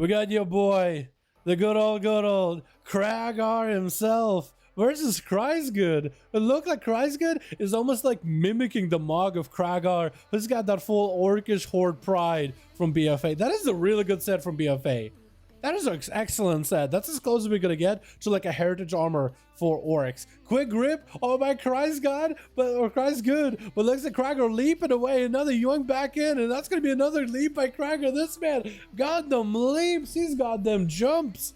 We got your boy, the good old Kragar himself versus Kreisgood. It looked like Kreisgood is almost like mimicking the Mog of Kragar, who's got that full orcish horde pride from BFA. That is a really good set from BFA. That is an excellent set. That's as close as we're gonna get to like a heritage armor for orcs. Quick grip, oh my Kreisgood, but looks like Kragar leaping away, another yoink back in, and that's gonna be another leap by Kragar. This man got them leaps, he's got them jumps.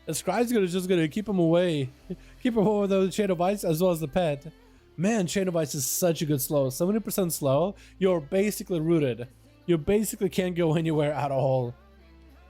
As Kreisgood is just gonna keep him away. Keep him away with the Chain of Ice as well as the pet. Man, Chain of Ice is such a good slow. 70% slow, you're basically rooted. You basically can't go anywhere at all.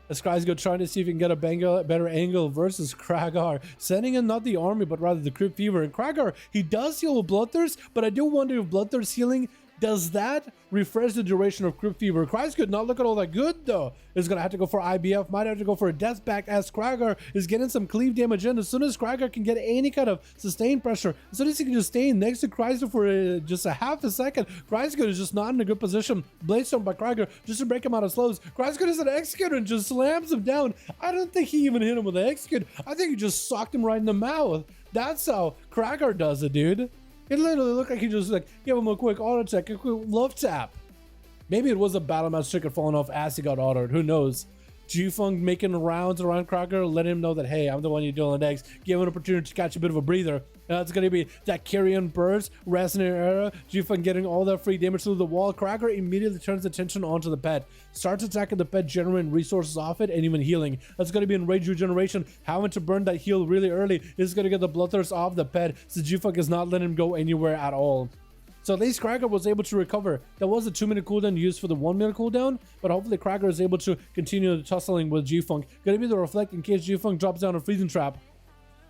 As Kreisgood trying to see if he can get a better angle versus Kragar, sending in not the army but rather the Crypt Fever. And Kragar, he does heal with Bloodthirst, but I do wonder if Bloodthirst healing, does that refresh the duration of Crypt Fever? Kreisgood not looking all that good though. Is gonna have to go for IBF, might have to go for a death back as Kragar is getting some cleave damage in. As soon as Kragar can get any kind of sustained pressure, as soon as he can just stay next to Kreisgood for just a half a second, Kreisgood is just not in a good position. Bladestone by Kragar just to break him out of slows. Kreisgood is an execute and just slams him down. I don't think he even hit him with an execute. I think he just socked him right in the mouth. That's how Kragar does it, dude. It literally looked like he just like gave him a quick auto check, a quick love tap. Maybe it was a battle match ticket falling off as he got autoed. Who knows? G-Funk making rounds around Kragar, letting him know that, hey, I'm the one you're dealing next. Give him an opportunity to catch a bit of a breather. It's going to be that Carrion Burst, Resonant Era. G-Funk getting all that free damage through the wall. Kragar immediately turns attention onto the pet. Starts attacking the pet, generating resources off it, and even healing. That's going to be in Rage Regeneration. Having to burn that heal really early is going to get the Bloodthirst off the pet, so G-Funk is not letting him go anywhere at all. So at least Kragar was able to recover. That was a 2-minute cooldown used for the 1-minute cooldown, but hopefully Kragar is able to continue tussling with G-Funk. Gonna be the Reflect in case G-Funk drops down a Freezing Trap.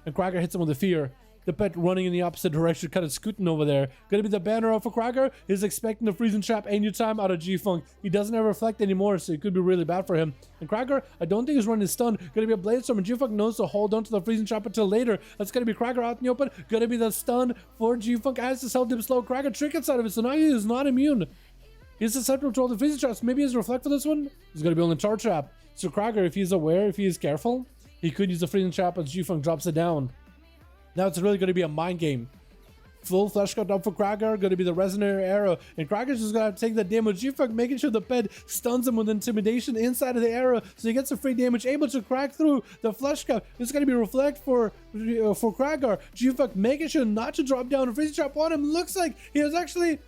And Kragar hits him with the Fear. The pet running in the opposite direction, kind of scooting over there. Gonna be the banner up for Kragar. He's expecting the Freezing Trap anytime out of G-Funk. He doesn't have Reflect anymore, so it could be really bad for him. And Kragar, I don't think he's running stun. Gonna be a Blade Storm, and G-Funk knows to hold on to the Freezing Trap until later. That's gonna be Kragar out in the open. Gonna be the stun for G-Funk as his health dip slow. Kragar trinkets out of it, so now he is not immune. He's susceptible to all the Freezing Traps. Maybe he's Reflect for this one. He's gonna be on the Tar Trap. So Kragar, if he's aware, if he is careful, he could use the Freezing Trap as G-Funk drops it down. Now it's really going to be a mind game. Full flesh cut up for Kragar, going to be the Resonant Arrow, and Kragar's just going to have to take that damage. G-Funk making sure the pet stuns him with Intimidation inside of the arrow, so he gets some free damage, able to crack through the flesh cut. It's going to be Reflect for Kragar. G-Funk making sure not to drop down a Freezing Trap on him. Looks like he was actually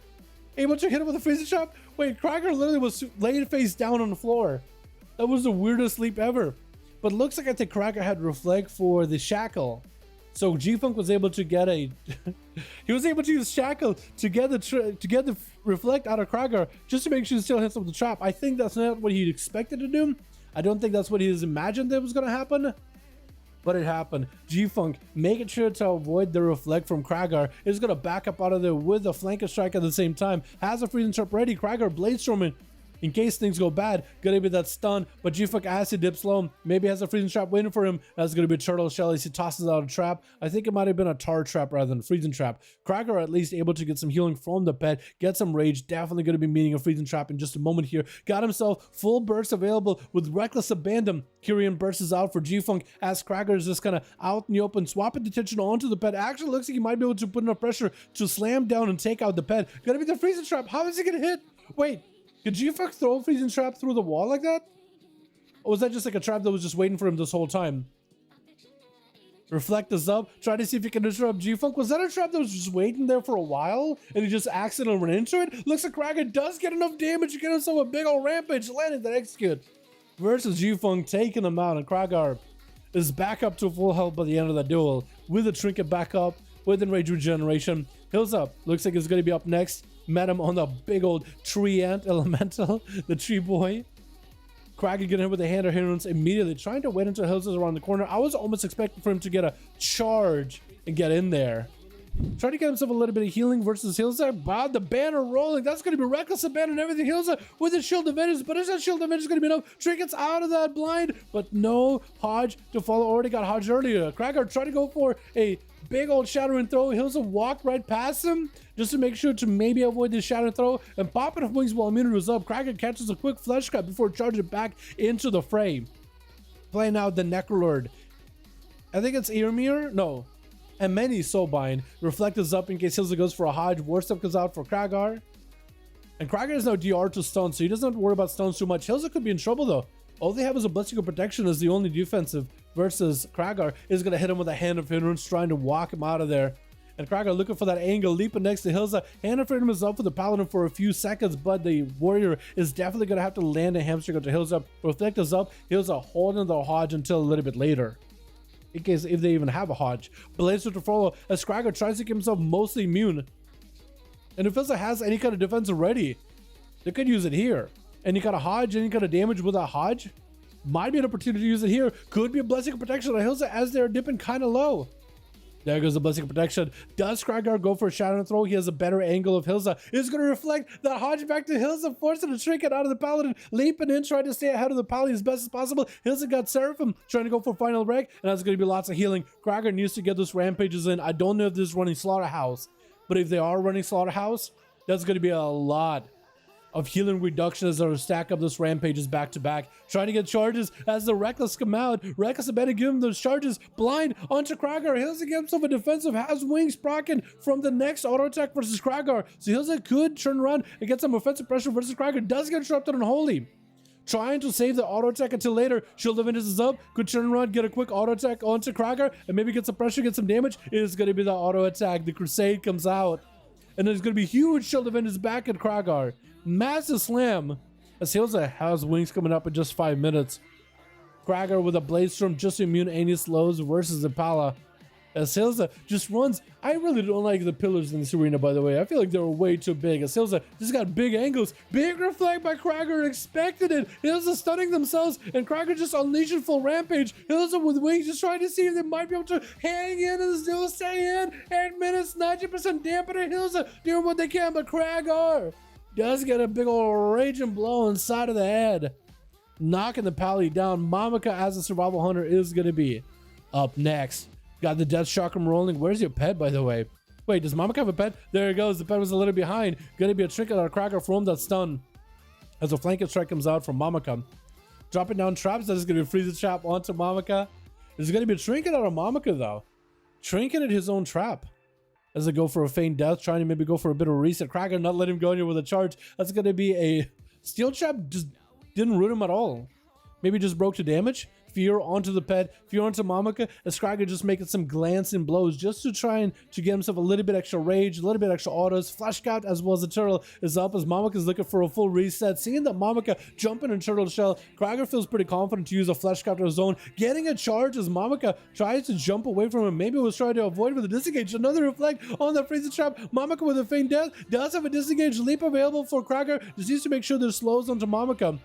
able to hit him with a Freezing Trap. Wait, Kragar literally was laying face down on the floor. That was the weirdest leap ever. But looks like I think Kragar had Reflect for the Shackle. So G-Funk was able to get a he was able to use Shackle to get the Reflect out of Kragar just to make sure he still hits him with the trap. I think that's not what he expected to do. I don't think that's what he imagined that was going to happen, but it happened. G-Funk making sure to avoid the Reflect from Kragar is going to back up out of there with a flanker strike at the same time. Has a Freezing Trap ready. Kragar Blade Storming in case things go bad. Gonna be that stun, but G-Funk acid dips low. Maybe has a Freezing Trap waiting for him. That's gonna be Turtle Shell as he tosses out a trap. I think it might have been a Tar Trap rather than a Freezing Trap. Kragar at least able to get some healing from the pet, get some rage. Definitely gonna be meeting a Freezing Trap in just a moment here. Got himself full burst available with Reckless Abandon. Kyrian bursts out for G-Funk as Kragar is just kind of out in the open, swapping the attention onto the pet. Actually looks like he might be able to put enough pressure to slam down and take out the pet. Gonna be the Freezing Trap. How is he gonna hit? Wait. Could G-Funk throw a Freezing Trap through the wall like that? Or was that just like a trap that was just waiting for him this whole time? Reflect is up. Try to see if he can disrupt G-Funk. Was that a trap that was just waiting there for a while? And he just accidentally ran into it? Looks like Kragar does get enough damage to get himself a big old rampage. Landed that execute. Versus G-Funk taking him out. And Kragar is back up to full health by the end of the duel. With a trinket back up. With Enrage Regeneration. Heals up. Looks like it's going to be up next. Met him on the big old tree ant elemental, the tree boy. Kragar getting hit with the hand of hindrance immediately, trying to wait until Hills is around the corner. I was almost expecting for him to get a charge and get in there. Trying to get himself a little bit of healing versus Hilsa. Wow, the banner rolling. That's going to be Reckless Abandon and everything. Hilsa with his Shield of Vengeance, but is that Shield of Vengeance going to be enough? Trinkets out of that blind, but no Hodge to follow. Already got Hodge earlier. Kragar trying to go for a big old Shattering Throw. Hilsa walked right past him just to make sure to maybe avoid the Shattering Throw and popping off wings while immunity was up. Kragar catches a quick flesh cut before charging back into the frame. playing out the Necrolord. I think it's Earmere? No. And many Soulbind. Reflect is up in case Hilza goes for a Hodge. War Step comes out for Kragar. And Kragar has no DR to stun, so he doesn't have to worry about stuns too much. Hilza could be in trouble though. All they have is a Blessing of Protection as the only defensive versus Kragar is going to hit him with a Hand of Hindrance, trying to walk him out of there. And Kragar looking for that angle, leaping next to Hilza. Hand of Freedom is up for the Paladin for a few seconds, but the Warrior is definitely going to have to land a hamstring onto Hilza. Reflect is up. Hilza holding the Hodge until a little bit later, in case if they even have a Hodge. Blaze to follow as Kragar tries to keep himself mostly immune. And if Hilza has any kind of defense already, they could use it here. And you got a Hodge, any kind of damage with a Hodge, might be an opportunity to use it here. Could be a Blessing of Protection on Hilza as they're dipping kind of low. There goes the Blessing of Protection. Does Kragar go for a Shadow Throw? He has a better angle of Hilza. It's going to reflect the Hodge back to Hilza, forcing a trinket out of the Paladin, leaping in, trying to stay ahead of the Paladin as best as possible. Hilza got Seraphim, trying to go for Final Wreck, and that's going to be lots of healing. Kragar needs to get those Rampages in. I don't know if this is running Slaughterhouse, but if they are running Slaughterhouse, that's going to be a lot of healing reduction as they stack up those Rampages back to back. Trying to get charges as the Reckless come out. Reckless better give him those charges. Blind onto Kragar. Hilza gets himself a defensive, has wings proccing from the next auto attack versus Kragar. So Hilza could turn around and get some offensive pressure versus Kragar. Does get interrupted on Holy. Trying to save the auto attack until later. Shield of Vengeance is up. Could turn around, get a quick auto attack onto Kragar, and maybe get some pressure, get some damage. It is going to be the auto attack. The Crusade comes out. And there's going to be huge Shield of Vengeance back at Kragar. Massive slam as Hilza has wings coming up in just 5 minutes. Kragar with a Blade Storm just to immune any slows versus Impala. As Hilza just runs. I really don't like the pillars in this arena, by the way. I feel like they were way too big. As Hilza just got big angles. Big reflect by Kragar, expected it. Hilza stunning themselves, and Kragar just unleashing full rampage. Hilza with wings just trying to see if they might be able to hang in and still stay in. 8 minutes, 90% dampener. Hilza doing what they can, but Kragar does get a big old raging blow inside of the head, knocking the Pally down. Mamaka as a survival hunter is going to be up next. Got the Death Chakram rolling. Where's your pet, by the way? Wait, does Mamaka have a pet? There it goes. The pet was a little behind. Going to be a trinket on a Kragar from that stun as a flanking strike comes out from Mamaka. Dropping down traps. That is going to be freeze trap onto Mamaka. There's going to be a trinket out of Mamaka, though. Trinket at his own trap. As they go for a feign death, trying to maybe go for a bit of a reset. Kragar not let him go in here with a charge. That's going to be a steel trap. Just didn't root him at all. Maybe just broke to damage. Fear onto the pet. Fear onto Mamaka. As Kragar just making some glancing blows just to try and to get himself a little bit extra rage, a little bit extra autos. Flash Scout as well as the turtle is up as Mamaka is looking for a full reset. Seeing that Mamaka jumping in turtle shell, Kragar feels pretty confident to use a Flash Scout to his own. Getting a charge as Mamaka tries to jump away from him. Maybe was trying to avoid with a disengage. Another reflect on the freezing trap. Mamaka with a feign death does have a disengage leap available for Kragar. Just needs to make sure there's slows onto Mamaka.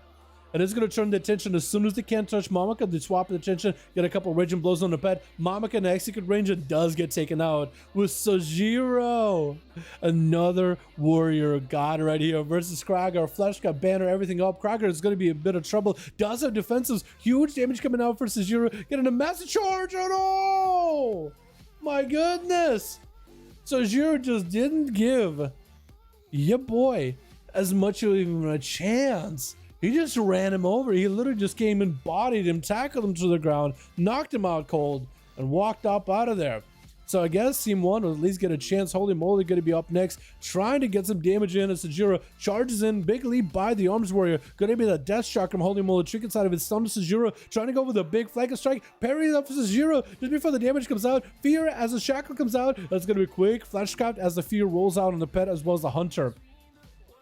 And it's going to turn the attention as soon as they can't touch Mamaka. They swap the attention, get a couple raging blows on the pet. Mamaka and Execute Ranger does get taken out with Sojiro. Another warrior god right here versus Kragar. Flesh got banner, everything up. Kragar is going to be a bit of trouble. Does have defensives. Huge damage coming out for Sojiro. Getting a massive charge. Oh no! My goodness. Sojiro just didn't give your boy as much of even a chance. He just ran him over. He literally just came and bodied him, tackled him to the ground, knocked him out cold, and walked up out of there. So I guess Team 1 will at least get a chance. Holy moly, going to be up next, trying to get some damage in as Sojiro charges in. Big lead by the Arms Warrior. Going to be the Death Shock from Holy moly. Trick inside of his stun to Sojiro. Trying to go with a big flanking strike. Parry up for Sojiro just before the damage comes out. Fear as the Shackle comes out. That's going to be quick. Flash Scout as the Fear rolls out on the pet as well as the Hunter.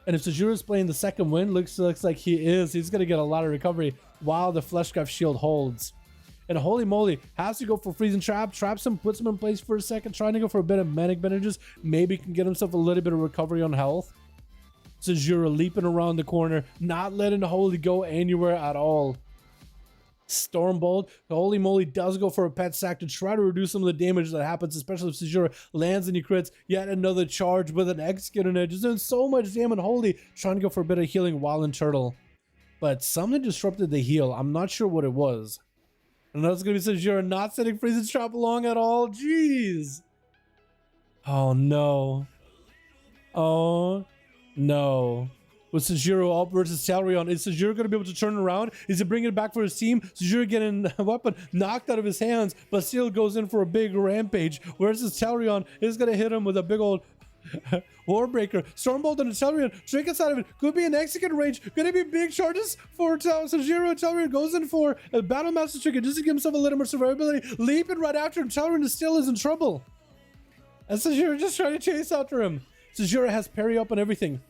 And if Sojiro is playing the second win, looks like he is. He's going to get a lot of recovery while the Fleshcraft shield holds. And holy moly, has to go for freezing trap. Traps him, puts him in place for a second, trying to go for a bit of manic bandages. Maybe can get himself a little bit of recovery on health. Sojiro leaping around the corner, not letting the Holy go anywhere at all. Stormbolt, holy moly, does go for a pet sack to try to reduce some of the damage that happens, especially if Sojiro lands and he crits. Yet another charge with an Execute in it, just doing so much damage. Holy, trying to go for a bit of healing while in turtle. But something disrupted the heal. I'm not sure what it was. And that's going to be Sojiro not setting freezing trap along at all. Jeez. Oh no. Oh no. with Sejiro up versus Talarion. Is Sejiro going to be able to turn around? Is he bringing it back for his team? Sejiro getting a weapon knocked out of his hands, but still goes in for a big rampage. Versus Talarion is going to hit him with a big old Warbreaker. Stormbolt and Talarion. Trinkets out of it. Could be an execute range. Going to be big charges for Sejiro. Talarion goes in for a Battle Master Trinket just to give himself a little more survivability. Leaping right after him. Talarion still is in trouble. And Sejiro just trying to chase after him. Sejiro has parry up and everything.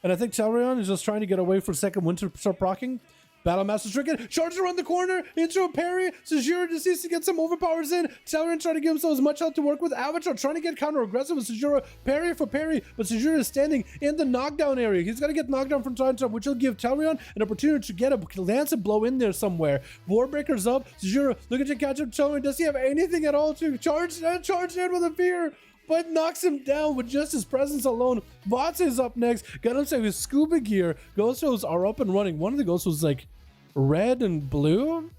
And I think Talarion is just trying to get away for a second when to start proccing. Battle Master Trinket, charges around the corner, into a parry. Sejiro just needs to get some overpowers in. Talarion trying to give himself as much health to work with. Avatar trying to get counter-aggressive with Sejiro, parry for parry. But Sejiro is standing in the knockdown area. He's got to get knocked down from time to time, which will give Talarion an opportunity to get a Lancet blow in there somewhere. Warbreaker's up. Sejiro looking to catch up Talarion. Does he have anything at all to charge in with a fear? But knocks him down with just his presence alone. Vatsa is up next. Got himself his scuba gear. Ghost Throws are up and running. One of the ghosts was like red and blue.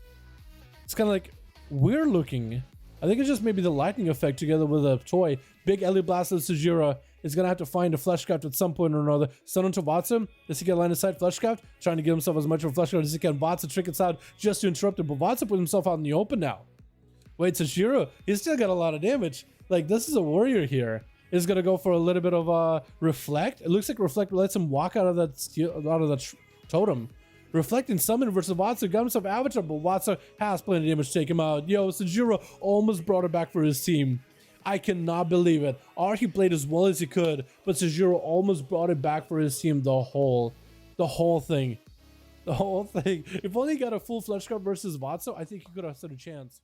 It's kind of like weird looking. I think it's just maybe the lightning effect together with a toy. Big Ellie Blast of Sejiro is going to have to find a Fleshcraft at some point or another. Stun onto Vatsa. Does he get line of sight Fleshcraft? Trying to give himself as much of a Fleshcraft as he can. Vatsa trickets out just to interrupt him. But Vatsa put himself out in the open now. Wait, Sejiro, he's still got a lot of damage. Like, this is a warrior here. He's gonna go for a little bit of reflect. It looks like reflect lets him walk out of that totem. Reflect and summon versus Vatsa. Got himself Avatar, but Vatsa has plenty of damage to take him out. Yo, Sejiro almost brought it back for his team. I cannot believe it. Archie played as well as he could, but Sejiro almost brought it back for his team. The whole thing. If only he got a full Fleshcraft versus Vatsa, I think he could have stood a chance.